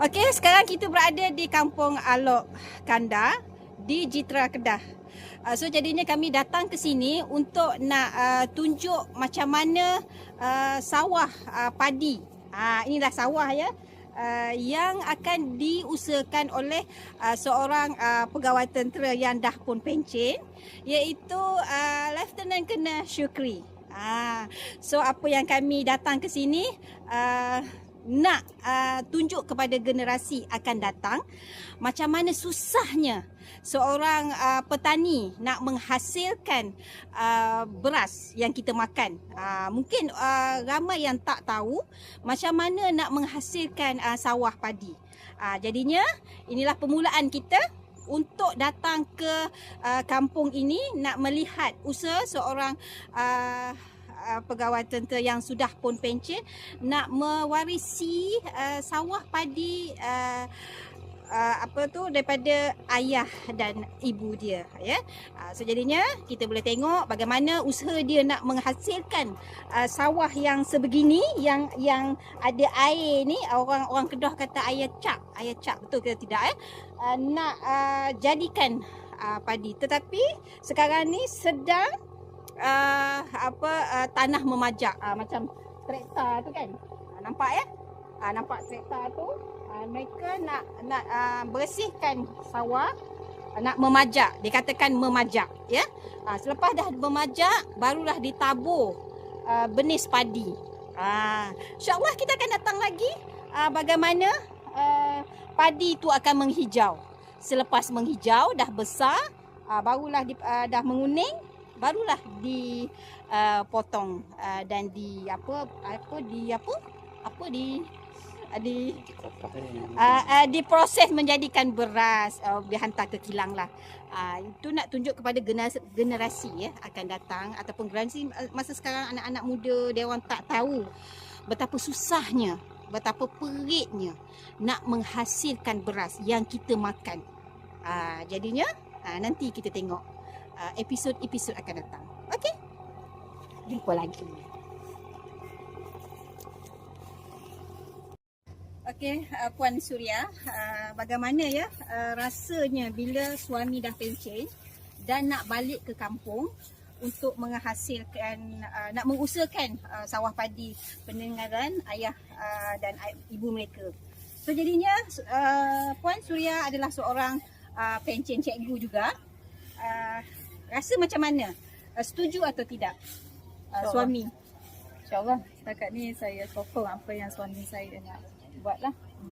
Okey, sekarang kita berada di Kampung Alok Kandar di Jitra Kedah. So jadinya kami datang ke sini untuk nak tunjuk macam mana sawah padi. Inilah sawah ya. Yang akan diusahakan oleh seorang pegawai tentera yang dah pun pencen, iaitu Lieutenant Colonel Syukri. So apa yang kami datang ke sini nak tunjuk kepada generasi akan datang macam mana susahnya seorang petani nak menghasilkan beras yang kita makan. Mungkin ramai yang tak tahu macam mana nak menghasilkan sawah padi. Jadinya inilah permulaan kita untuk datang ke kampung ini nak melihat usaha seorang pegawai tentera yang sudah pun pencen nak mewarisi sawah padi daripada ayah dan ibu dia ya. So jadinya kita boleh tengok bagaimana usaha dia nak menghasilkan sawah yang sebegini yang ada air ni. Orang Kedah kata air cap, betul ke tidak nak jadikan padi, tetapi sekarang ni sedang tanah memajak, macam traktor tu kan, nampak ya, nampak traktor tu. Mereka nak bersihkan sawah, nak memajak, dikatakan memajak ya. Selepas dah memajak barulah ditabur benis padi. InsyaAllah kita akan datang lagi bagaimana padi tu akan menghijau. Selepas menghijau dah besar, barulah dah menguning, barulah dipotong dan diproses menjadikan beras, dihantar ke kilang lah. Itu nak tunjuk kepada generasi ya akan datang, ataupun generasi masa sekarang, anak-anak muda dia orang tak tahu betapa susahnya, betapa peritnya nak menghasilkan beras yang kita makan. Jadinya nanti kita tengok episod-episod akan datang. Okey, jumpa lagi. Okey, Puan Suria, bagaimana ya rasanya bila suami dah pencen dan nak balik ke kampung untuk menghasilkan, nak mengusahakan sawah padi peninggalan ayah dan ibu mereka. So jadinya Puan Suria adalah seorang pencen cikgu juga. Rasa macam mana? Setuju atau tidak suami? InsyaAllah setakat ni saya sokong apa yang suami saya nak buat lah.